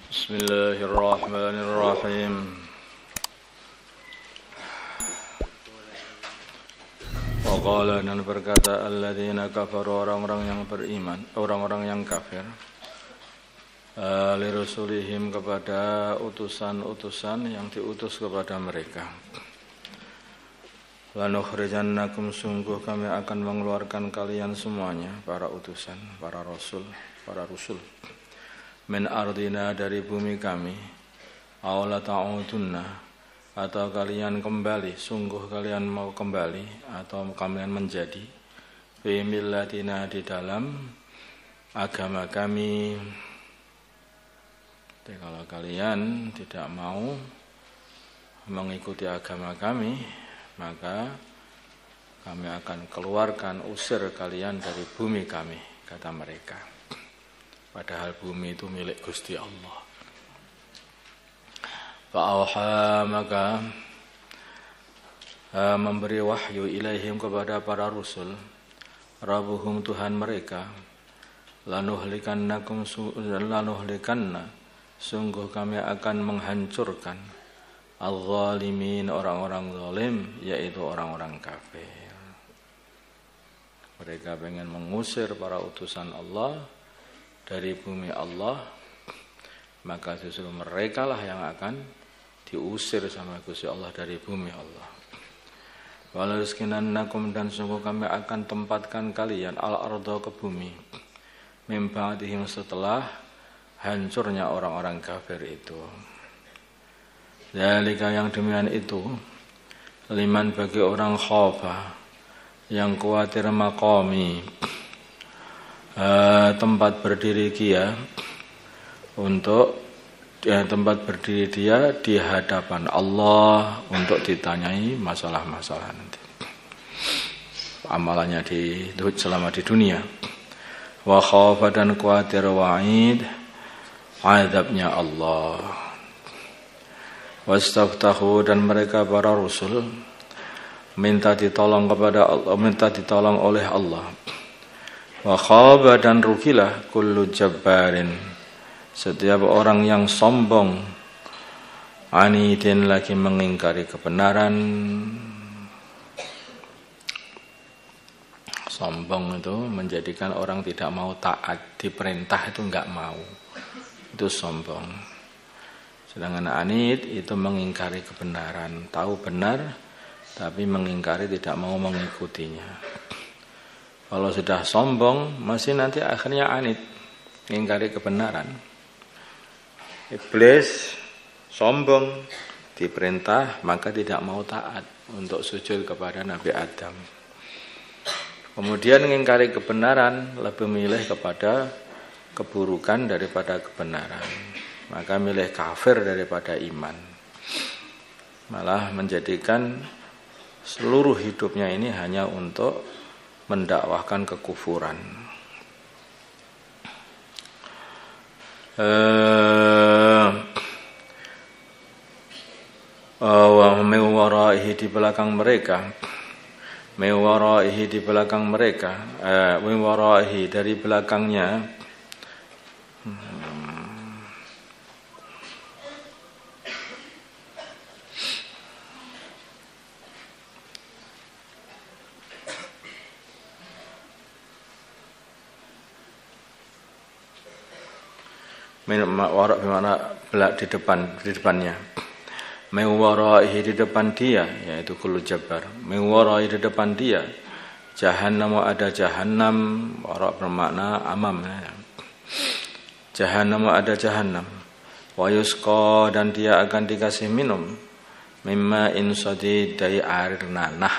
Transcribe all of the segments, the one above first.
Bismillahirrahmanirrahim. Wa qala, dan berkata alladzina kafaru, orang-orang yang beriman, orang-orang yang kafir, li rusulihim, kepada utusan-utusan yang diutus kepada mereka. Lanukhrijannakum, sungguh kami akan mengeluarkan kalian semuanya, para utusan, para rasul, min ardina, dari bumi kami, aw la ta'udunna, atau kalian kembali, sungguh kalian mau kembali, atau kalian menjadi, fi millatina, di dalam agama kami. Jadi kalau kalian tidak mau mengikuti agama kami, maka kami akan keluarkan, usir kalian dari bumi kami, kata mereka. Padahal bumi itu milik Gusti Allah. Fa'auha, maka memberi wahyu ilaihim, kepada para rasul, Rabbuhum, Tuhan mereka, lanuhlikanna, sungguh kami akan menghancurkan al-zalimin, orang-orang zalim, yaitu orang-orang kafir. Mereka ingin mengusir para utusan Allah dari bumi Allah, maka justru mereka lah yang akan diusir sama Gusti Allah dari bumi Allah. Walaskinannakum, dan sungguh kami akan tempatkan kalian al-ardo, ke bumi, mim ba'dihim, setelah hancurnya orang-orang kafir itu. Dzalika, yang demikian itu, liman, bagi orang khafa, yang khawatir, maqami, tempat berdiri dia, untuk tempat berdiri dia di hadapan Allah, untuk ditanyai masalah-masalah nanti, amalannya selama di dunia. Wa khafa, dan khawatir, wa'id, azabnya Allah. Wastaftahu, dan mereka para rasul minta ditolong kepada Allah, minta ditolong oleh Allah. Wa khaba, dan rugilah kullu jabbarin, setiap orang yang sombong, anidin, lagi mengingkari kebenaran. Sombong itu menjadikan orang tidak mau taat, diperintah itu enggak mau, itu sombong. Sedangkan anid itu mengingkari kebenaran, tahu benar tapi mengingkari, tidak mau mengikutinya. Kalau sudah sombong, masih nanti akhirnya anid, mengingkari kebenaran. Iblis sombong, diperintah maka tidak mau taat untuk sujud kepada Nabi Adam. Kemudian mengingkari kebenaran, lebih memilih kepada keburukan daripada kebenaran. Maka milih kafir daripada iman. Malah menjadikan seluruh hidupnya ini hanya untuk mendakwahkan kekufuran. Wa mewaraihi, di belakang mereka, mewaraihi, di belakang mereka, mewaraihi, dari belakangnya, warak bermakna belak, di depannya. Mewaraihi, di depan dia, yaitu kullu jabbar. Mewaraihi, di depan dia, jahannam, ada jahannam. Warak bermakna amam. Jahannam, ada jahannam. Wa yusqa, dan dia akan dikasih minum, mimma insadid, dari air nanah.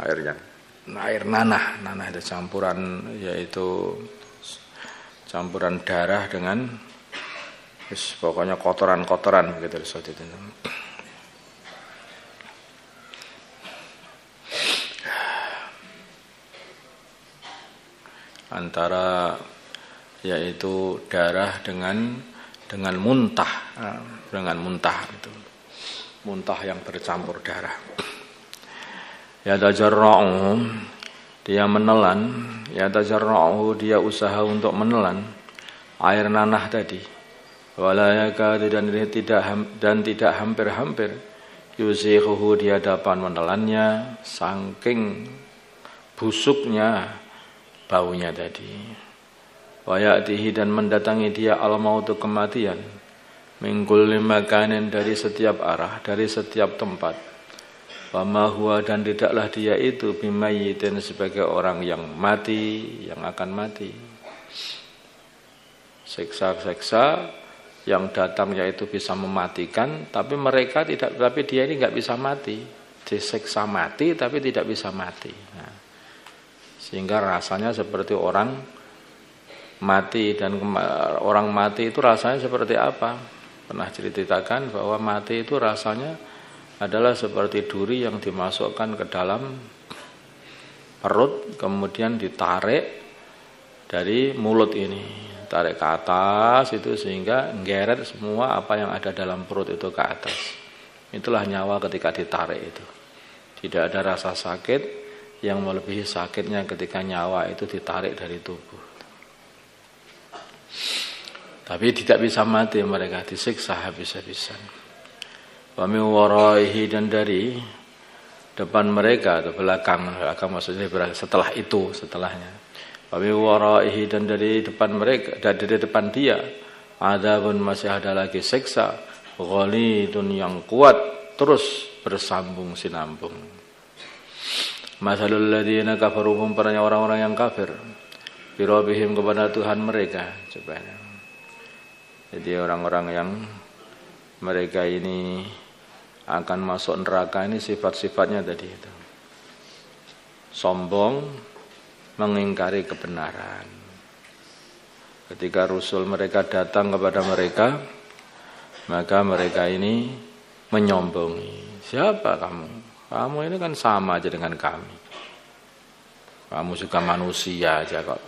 Air nanah. Nanah itu campuran, yaitu campuran darah dengan pokoknya kotoran-kotoran begitu seperti itu. Antara yaitu darah dengan muntah, itu. Muntah yang bercampur darah. Ya tajarra'u, dia menelan, ya tajarra'u, dia usaha untuk menelan air nanah tadi, wala yakadu dan tidak hampir-hampir yuzighuhu di hadapan menelannya saking busuknya baunya tadi. Wa ya'tihi dan mendatangi dia al-mautu kematian min kulli makanin dari setiap arah, dari setiap tempat. Wa ma huwa dan tidaklah dia itu bimayyitin sebagai orang yang mati, yang akan mati. Seksa-seksa yang datang yaitu bisa mematikan, tapi dia ini nggak bisa mati, diseksa mati tapi tidak bisa mati. Nah, sehingga rasanya seperti orang mati, dan orang mati itu rasanya seperti apa? Pernah ceritakan bahwa mati itu rasanya adalah seperti duri yang dimasukkan ke dalam perut, kemudian ditarik dari mulut ini. Tarik ke atas itu sehingga nggeret semua apa yang ada dalam perut itu ke atas. Itulah nyawa ketika ditarik itu. Tidak ada rasa sakit yang melebihi sakitnya ketika nyawa itu ditarik dari tubuh. Tapi tidak bisa mati mereka, disiksa habis-habisan. Wa min waraihi dan dari depan mereka atau belakang maksudnya setelahnya. Wa waraihi dan dari depan mereka, dari depan dia adzabun masih ada lagi siksa ghalidun yang kuat terus bersambung sinambung. Masalul ladzina kafaru perannya orang-orang yang kafir bi rabbihim kepada Tuhan mereka. Coba. Jadi orang-orang yang mereka ini akan masuk neraka ini sifat-sifatnya tadi itu. Sombong, mengingkari kebenaran. Ketika Rasul mereka datang kepada mereka, maka mereka ini menyombongi. Siapa kamu? Kamu ini kan sama aja dengan kami. Kamu juga manusia aja kok.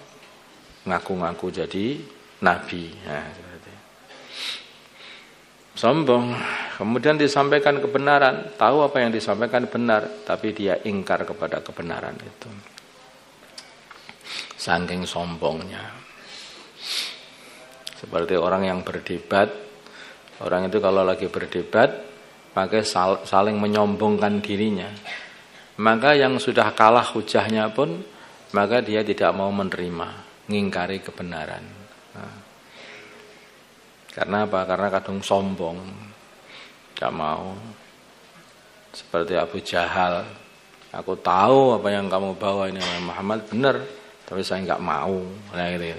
Ngaku-ngaku jadi nabi. Nah, seperti itu. Sombong. Kemudian disampaikan kebenaran. Tahu apa yang disampaikan benar, tapi dia ingkar kepada kebenaran itu. Saking sombongnya. Seperti orang yang berdebat. Orang itu kalau lagi berdebat pakai saling menyombongkan dirinya. Maka yang sudah kalah hujahnya pun maka dia tidak mau menerima, ngingkari kebenaran. Nah, karena apa? Karena kadang sombong. Tidak mau. Seperti Abu Jahal. Aku tahu apa yang kamu bawa ini Muhammad benar. Tapi saya enggak mau. Nah, gitu.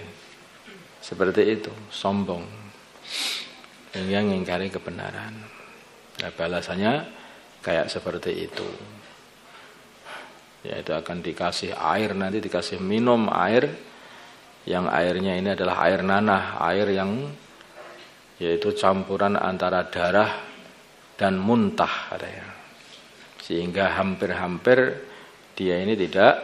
Seperti itu, sombong. Yang mengingkari kebenaran. Nah, balasannya kayak seperti itu. Yaitu akan dikasih air, nanti dikasih minum air. Yang airnya ini adalah air nanah, air yang yaitu campuran antara darah dan muntah katanya. Sehingga hampir-hampir dia ini tidak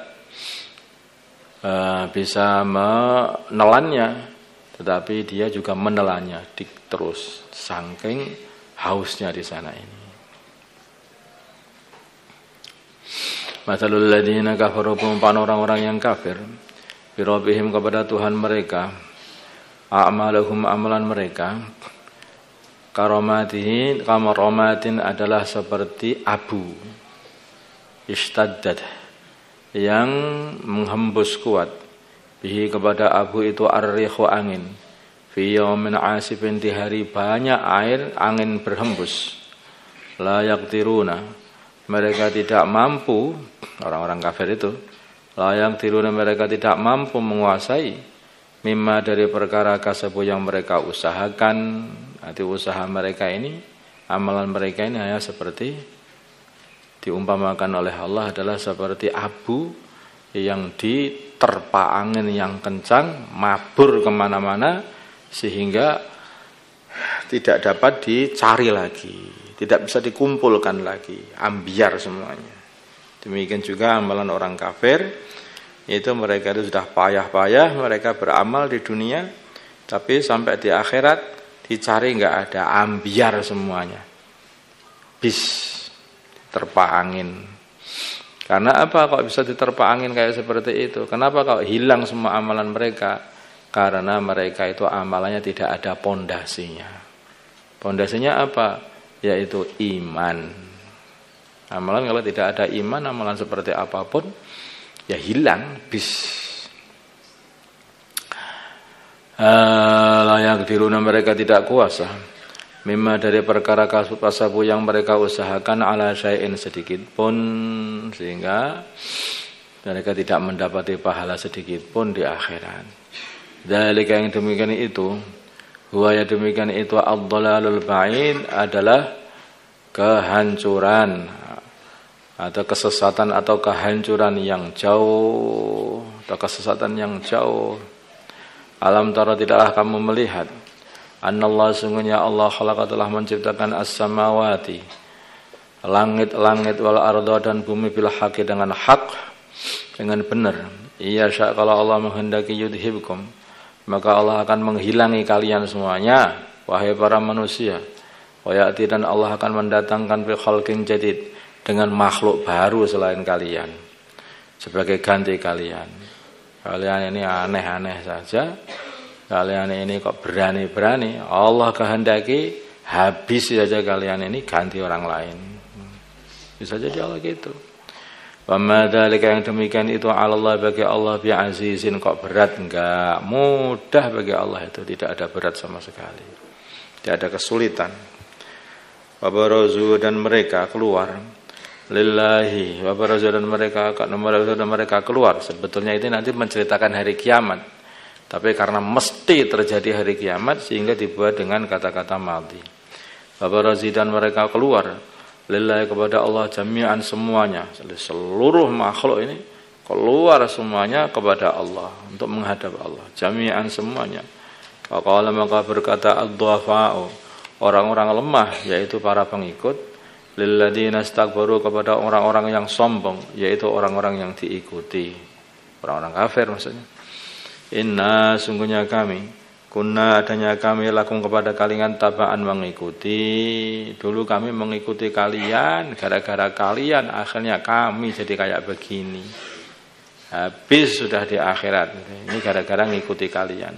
bisa menelannya, tetapi dia juga menelannya terus saking hausnya di sana ini. Masalul ladzina kafaru perumpamaan orang-orang yang kafir bi rabbihim kepada Tuhan mereka, a'maluhum amalan mereka kamaramatin adalah seperti abu istaddat yang menghembus kuat bihi kepada abu itu ar-rihu angin fi yaumin asifin di hari banyak air angin berhembus la yaqdiruna mereka tidak mampu orang-orang kafir itu la yaqdiruna mereka tidak mampu menguasai mimma dari perkara kasabu yang mereka usahakan. Arti usaha mereka ini amalan mereka ini hanya seperti diumpamakan oleh Allah adalah seperti abu yang diterpa angin yang kencang, mabur kemana-mana sehingga tidak dapat dicari lagi, tidak bisa dikumpulkan lagi, ambiar semuanya. Demikian juga amalan orang kafir, itu mereka itu sudah payah-payah, mereka beramal di dunia, tapi sampai di akhirat dicari nggak ada, ambiar semuanya, terpa angin. Karena apa kok bisa diterpa angin kayak seperti itu? Kenapa kok hilang semua amalan mereka? karena mereka itu amalannya tidak ada pondasinya. Pondasinya apa? Yaitu iman. Amalan kalau tidak ada iman, amalan seperti apapun ya hilang, bis. Layak diruna, mereka tidak kuasa mimma dari perkara kasabu yang mereka usahakan ala syai'in sedikit pun, sehingga mereka tidak mendapati pahala sedikit pun di akhirat. Dzalika yang demikian itu, huwa ya demikian itu ad-dhalalul ba'id adalah kehancuran atau kesesatan atau kehancuran yang jauh atau kesesatan yang jauh. Alam tara, tidaklah kamu melihat annallah sungguhnya Allah khalaqa telah menciptakan as-samawati, langit-langit, wal arda dan bumi bil haqqi dengan hak, dengan benar. Iya sya, kalau Allah menghendaki yudhibkum, maka Allah akan menghilangi kalian semuanya, wahai para manusia. Wa ya'ti, dan Allah akan mendatangkan bi khalqin jadid, dengan makhluk baru selain kalian sebagai ganti kalian. Kalian ini aneh-aneh saja. Kalian ini kok berani-berani. Allah kehendaki habis saja kalian ini, ganti orang lain. Bisa jadi Allah gitu. Wa ma dzalika, yang demikian itu Allah bagi Allah bi azizin, kok berat? Enggak, mudah bagi Allah itu, tidak ada berat sama sekali. Tidak ada kesulitan. Wa barazu, dan mereka keluar lillahi, wa barazu, dan mereka keluar. Sebetulnya itu nanti menceritakan hari kiamat, tapi karena mesti terjadi hari kiamat sehingga dibuat dengan kata-kata madhi. Wa barazu, dan mereka keluar lillahi, kepada Allah, jami'an semuanya, seluruh makhluk ini keluar semuanya kepada Allah untuk menghadap Allah, jami'an semuanya. Faqala, maka berkata ad-du'afa'u, orang-orang lemah, yaitu para pengikut, lilladzina istakbaru, kepada orang-orang yang sombong, yaitu orang-orang yang diikuti, orang-orang kafir maksudnya. Inna, sungguhnya kami, kunna, adanya kami, lakum, kepada kalian, tabaan, mengikuti. Dulu kami mengikuti kalian, gara-gara kalian akhirnya kami jadi kayak begini. Habis sudah di akhirat, ini gara-gara ngikuti kalian.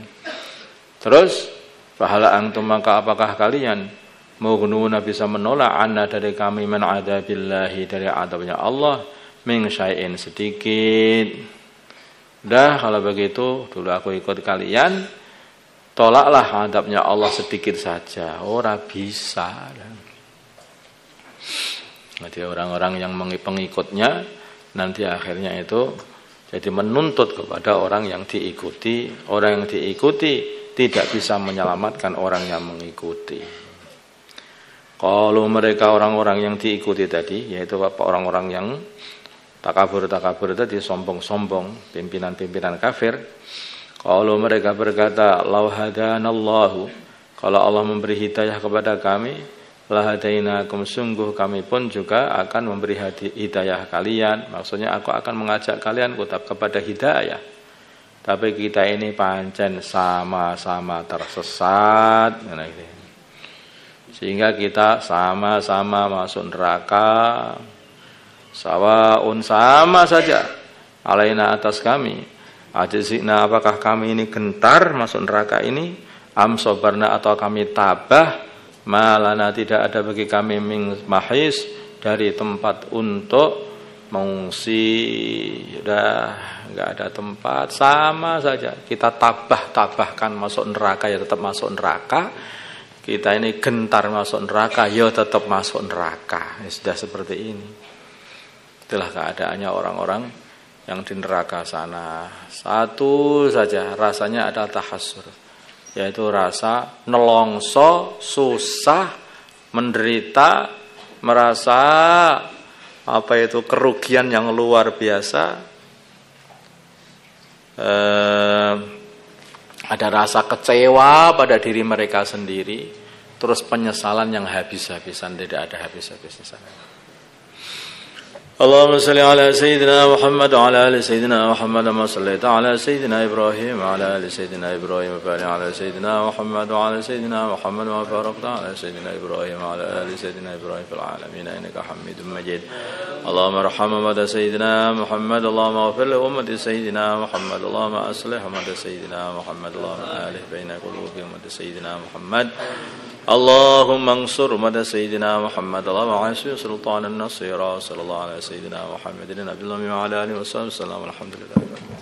Terus fahala antum, maka apakah kalian mughnuna, bisa menolak, anna, dari kami, min adabillahi, dari adabnya Allah, min syai'in, sedikit. Dah kalau begitu, dulu aku ikut kalian, tolaklah adabnya Allah sedikit saja. Ora bisa. Jadi orang-orang yang pengikutnya nanti akhirnya itu jadi menuntut kepada orang yang diikuti. Orang yang diikuti tidak bisa menyelamatkan orang yang mengikuti. Kalau mereka orang-orang yang diikuti tadi, yaitu orang-orang yang takabur tadi, sombong-sombong, pimpinan-pimpinan kafir. Kalau mereka berkata, lau hadanallahu, kalau Allah memberi hidayah kepada kami, lahadainakum, sungguh kami pun juga akan memberi hidayah kalian. Maksudnya aku akan mengajak kalian kepada hidayah. Tapi kita ini pancen sama-sama tersesat, sehingga kita sama-sama masuk neraka. Sawaun, sama saja, alaina, atas kami, ajizina, apakah kami ini gentar masuk neraka ini, am sobarna, atau kami tabah, malana, tidak ada bagi kami min mahis, dari tempat untuk mengungsi. Sudah enggak ada tempat, sama saja kita tabahkan masuk neraka, ya tetap masuk neraka. Kita ini gentar masuk neraka, ya tetap masuk neraka. Ya, sudah seperti ini. Itulah keadaannya orang-orang yang di neraka sana. Satu saja rasanya ada tahassur, yaitu rasa nelongso, susah, menderita, merasa kerugian yang luar biasa. Ada rasa kecewa pada diri mereka sendiri, terus penyesalan yang habis-habisan, tidak ada habis-habisnya. اللهم صل على سيدنا محمد وعلى آل سيدنا محمد كما صليت على سيدنا إبراهيم وعلى آل سيدنا إبراهيم وبارك على سيدنا محمد وعلى سيدنا محمد وبارك على سيدنا إبراهيم وعلى آل سيدنا إبراهيم في العالمين إنك حميد مجيد اللهم ارحم أمة سيدنا محمد اللهم اغفر لأمة سيدنا محمد اللهم أصلح أمة سيدنا محمد اللهم ألف بين قلوب أمة سيدنا محمد اللهم انصر أمة سيدنا محمد اللهم عاشر سلطان النصير صلى الله على سيدنا محمد النبي وعلى آله وصحبه وسلم الحمد لله.